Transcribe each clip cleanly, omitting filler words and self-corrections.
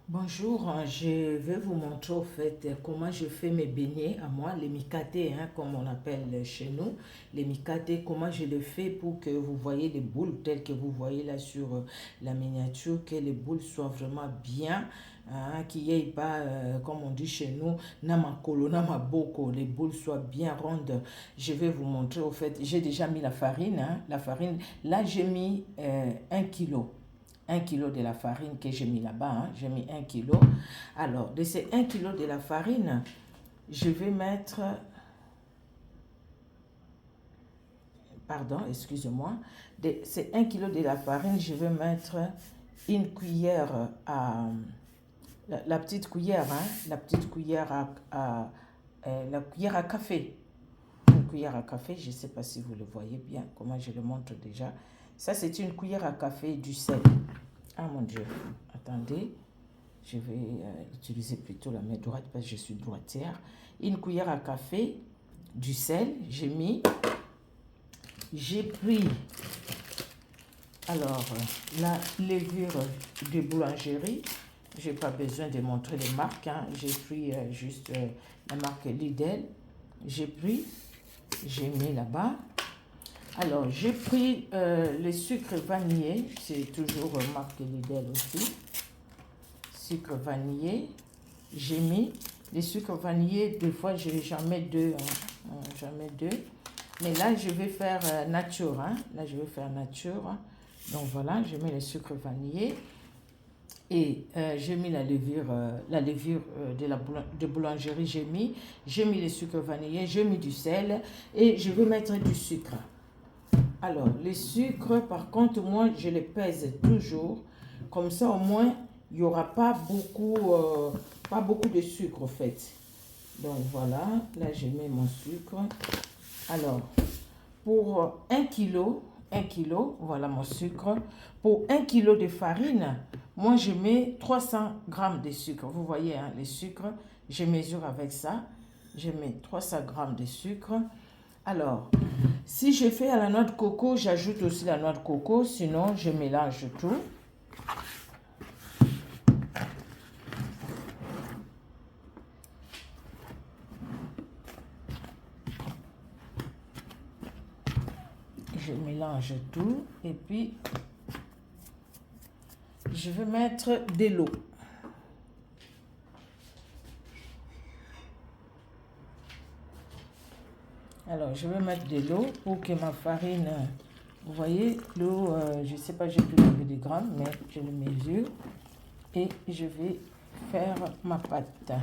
Bonjour, je vais vous montrer au fait comment je fais mes beignets à moi, les micatés, hein, comme on appelle chez nous. Les micatés, comment je le fais pour que vous voyez les boules telles que vous voyez là sur la miniature, que les boules soient vraiment bien, hein, qu'il n'y ait pas, comme on dit chez nous, namakolo, namaboko, les boules soient bien rondes. Je vais vous montrer au fait, j'ai déjà mis la farine, hein, la farine, là j'ai mis 1 kilo. 1 kilo de la farine que j'ai mis là-bas, hein. J'ai mis 1 kilo. Alors, de ces 1 kilo de la farine, je vais mettre, pardon, excusez-moi, de ces 1 kilo de la farine, je vais mettre une cuillère à, la petite cuillère, hein, la petite cuillère la cuillère à café. Une cuillère à café, je ne sais pas si vous le voyez bien, comment je le montre déjà. Ça, c'est une cuillère à café du sel. Ah mon Dieu, attendez. Je vais utiliser plutôt la main droite parce que je suis droitière. Une cuillère à café, du sel, j'ai mis. J'ai pris, alors, la levure de boulangerie. Je n'ai pas besoin de montrer les marques, hein. J'ai pris juste la marque Lidl. J'ai pris, j'ai mis là-bas. Alors, j'ai pris le sucre vanillé. C'est toujours marque Lidl aussi. Sucre vanillé. J'ai mis les sucres vanillés. Des fois, j'en mets deux. Hein. J'en mets deux. Mais là, je vais faire nature. Hein. Là, je vais faire nature. Donc voilà, je mets les sucres vanillés. Et j'ai mis la levure de boulangerie. J'ai mis les sucres vanillés. J'ai mis du sel. Et je vais mettre du sucre. Alors, les sucres, par contre, moi, je les pèse toujours. Comme ça, au moins, il n'y aura pas beaucoup de sucre, en fait. Donc, voilà. Là, je mets mon sucre. Alors, pour 1 kilo, voilà mon sucre. Pour 1 kilo de farine, moi, je mets 300 grammes de sucre. Vous voyez, hein, les sucres, je mesure avec ça. Je mets 300 grammes de sucre. Alors, si je fais à la noix de coco, j'ajoute aussi la noix de coco, sinon je mélange tout. Je mélange tout et puis je vais mettre de l'eau. Alors, je vais mettre de l'eau pour que ma farine, vous voyez, l'eau, je ne sais pas, j'ai plus combien de grammes, mais je le mesure. Et je vais faire ma pâte.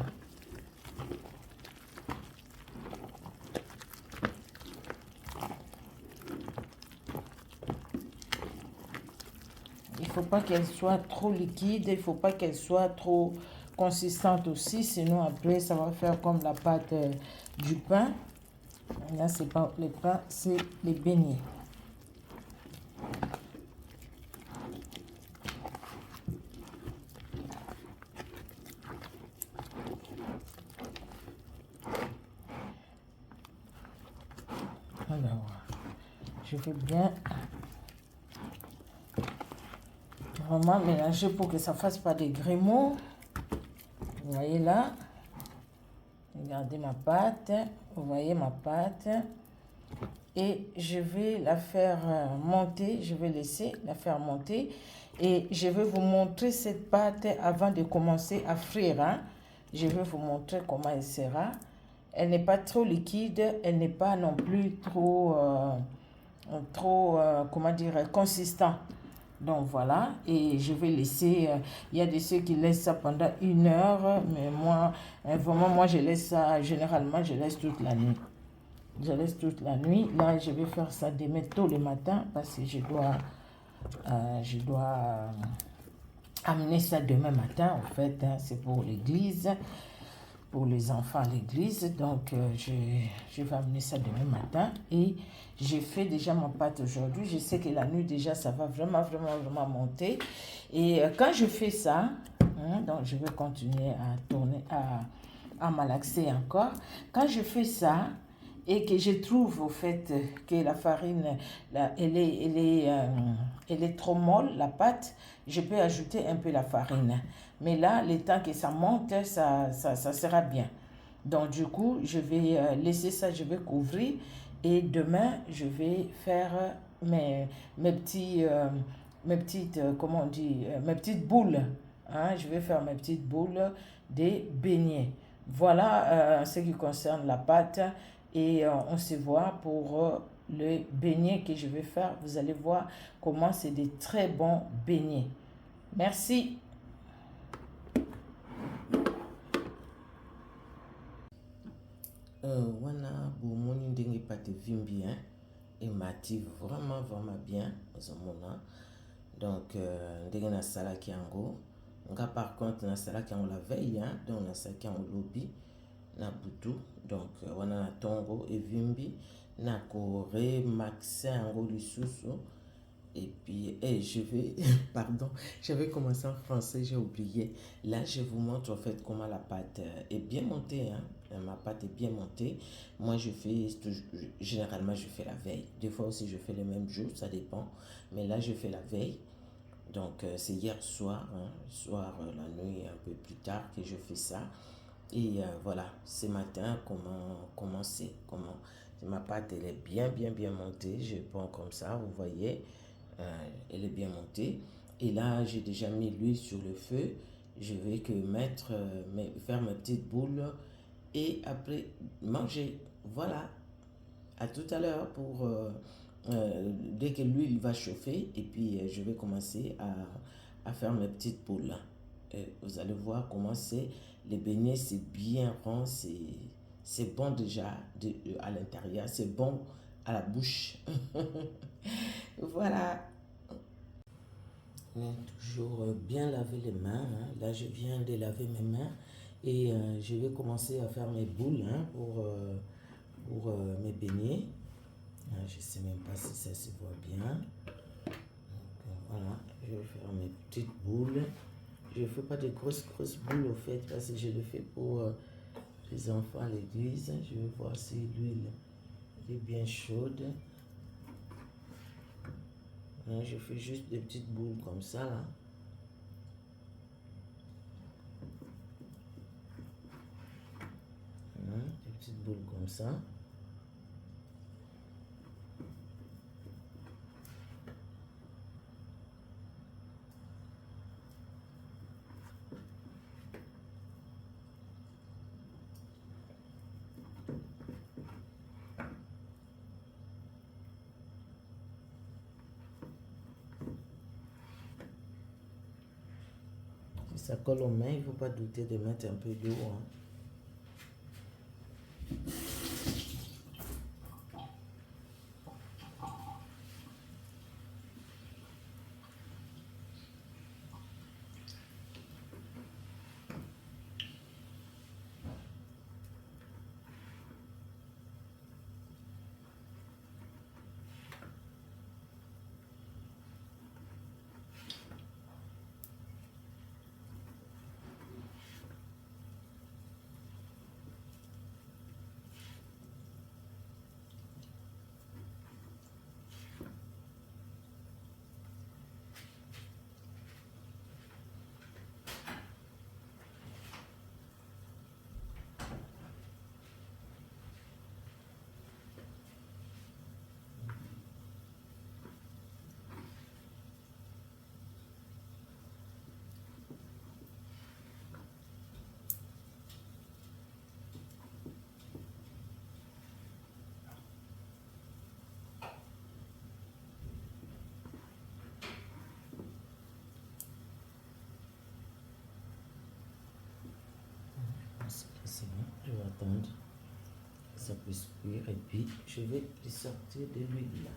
Il ne faut pas qu'elle soit trop liquide, il ne faut pas qu'elle soit trop consistante aussi, sinon après ça va faire comme la pâte du pain. Là, c'est pas le pain, c'est les beignets. Alors, je vais bien vraiment mélanger pour que ça ne fasse pas des grumeaux. Vous voyez là, regardez ma pâte, vous voyez ma pâte. Et je vais la faire monter, je vais laisser la faire monter. Et je vais vous montrer cette pâte avant de commencer à frire. Hein. Je vais vous montrer comment elle sera. Elle n'est pas trop liquide, elle n'est pas non plus trop, comment dire, consistant. Donc voilà, et je vais laisser, il y a de ceux qui laissent ça pendant 1 heure, mais moi, vraiment, moi je laisse ça, généralement, je laisse toute la nuit. Je laisse toute la nuit. Là, je vais faire ça demain tôt le matin parce que je dois amener ça demain matin. En fait, hein, c'est pour l'église, pour les enfants à l'église. Donc, je vais amener ça demain matin. Et j'ai fait déjà ma pâte aujourd'hui. Je sais que la nuit, déjà, ça va vraiment, vraiment, vraiment monter. Et quand je fais ça, hein, donc je vais continuer à tourner, à malaxer encore. Quand je fais ça, et que je trouve au fait que la farine, elle est trop molle, la pâte, je peux ajouter un peu la farine. Mais là, le temps que ça monte, ça sera bien. Donc du coup, je vais laisser ça, je vais couvrir et demain, je vais faire mes petits, mes petites, comment on dit, mes petites boules. Hein, je vais faire mes petites boules des beignets. Voilà ce qui concerne la pâte et on se voit pour le beignet que je vais faire. Vous allez voir comment c'est des très bons beignets. Merci. Wana bomoni ndenge pate vimbi hein, et mati vraiment vraiment bien ozomona. Donc ndenge nasalaki yango nga par contre nasalaki yango la veille hein, donc nasalaki yango lobi na butu. Donc wana na tongo evimbi nako remaxe yango lisusu. Et puis, je vais, pardon, j'avais commencé en français, j'ai oublié. Là, je vous montre en fait comment la pâte est bien montée. Hein. Ma pâte est bien montée. Moi, je fais, généralement, je fais la veille. Des fois aussi, je fais le même jour, ça dépend. Mais là, je fais la veille. Donc, c'est hier soir, hein, la nuit, un peu plus tard que je fais ça. Et voilà, ce matin, comment c'est, ma pâte, elle est bien montée. Je prends comme ça, vous voyez. Elle est bien montée et là j'ai déjà mis l'huile sur le feu. Je vais que faire mes petites boules et après manger. Voilà, à tout à l'heure pour dès que l'huile va chauffer et puis je vais commencer à faire mes petites boules. Et vous allez voir comment c'est. Les beignets c'est bien rond, c'est bon déjà à l'intérieur, c'est bon à la bouche. Voilà. Toujours bien laver les mains. Hein. Là, je viens de laver mes mains et je vais commencer à faire mes boules hein, pour mes beignets. Je ne sais même pas si ça se voit bien. Donc, voilà, je vais faire mes petites boules. Je ne fais pas de grosses boules au fait parce que je le fais pour les enfants à l'église. Je vais voir si l'huile est bien chaude. Je fais juste des petites boules comme ça là. Des petites boules comme ça. Si ça colle aux mains, il ne faut pas douter de mettre un peu d'eau. Hein. C'est bon, je vais attendre que ça puisse cuire et puis je vais les sortir de l'huile là.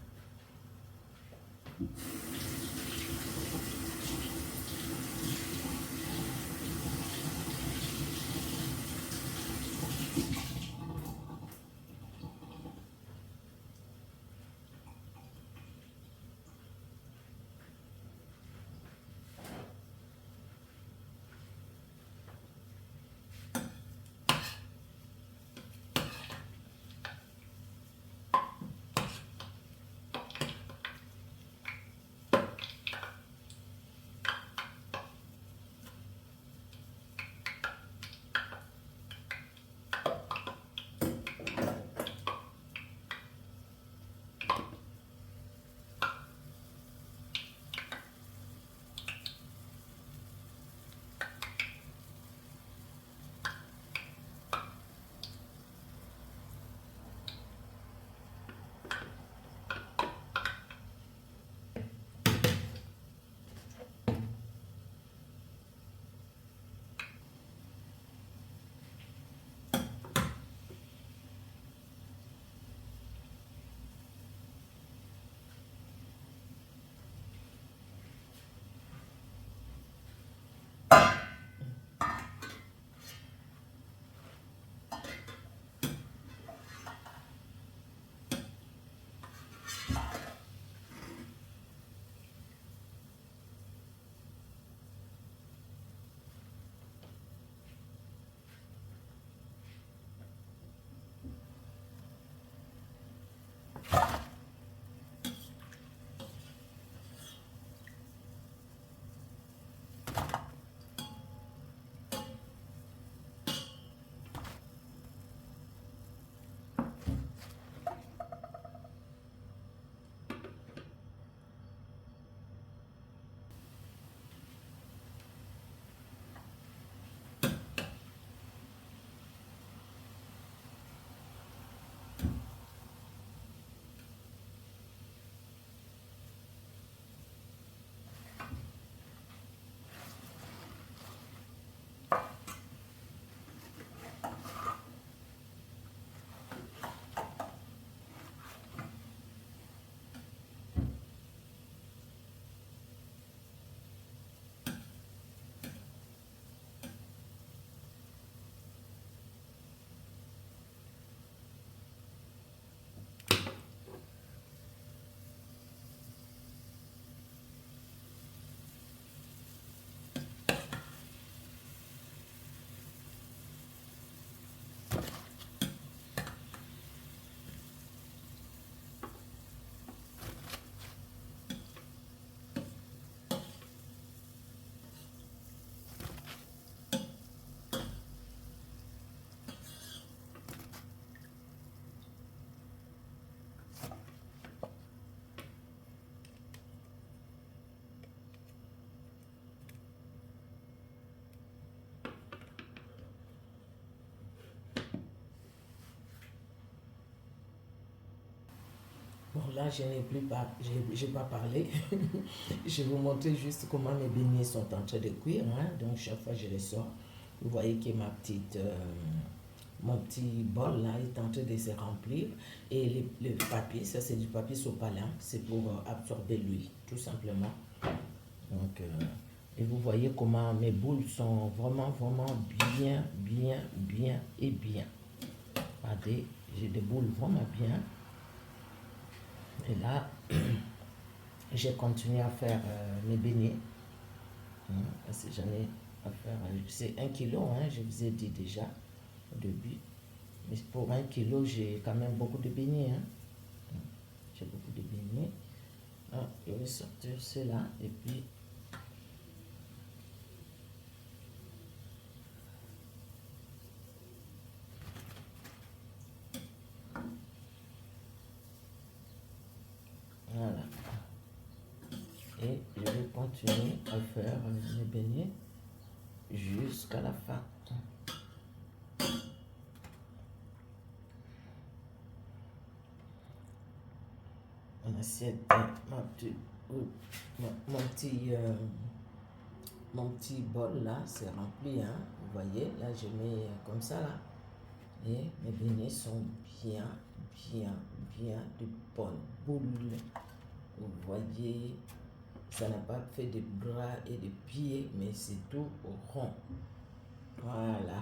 Alors là, je n'ai plus pas, j'ai pas parlé. Je vais vous montrer juste comment mes beignets sont en train de cuire. Hein. Donc chaque fois je les sors, vous voyez que mon petit bol là est en train de se remplir. Et le papier, ça c'est du papier sopalin, c'est pour absorber l'huile, tout simplement. Donc, et vous voyez comment mes boules sont vraiment bien. Regardez, j'ai des boules vraiment bien. Et là, j'ai continué à faire mes beignets. Parce que j'en ai à faire, c'est 1 kilo, hein, je vous ai dit déjà au début. Mais pour 1 kilo, j'ai quand même beaucoup de beignets. Hein. J'ai beaucoup de beignets. Ah, je vais sortir cela et puis voilà. Et je vais continuer à faire mes beignets jusqu'à la fin. Mon assiette, mon petit bol là, c'est rempli, hein. Vous voyez, là je mets comme ça là. Et mes beignets sont bien de bonnes boules. Vous voyez, ça n'a pas fait de bras et de pieds, mais c'est tout rond. Voilà.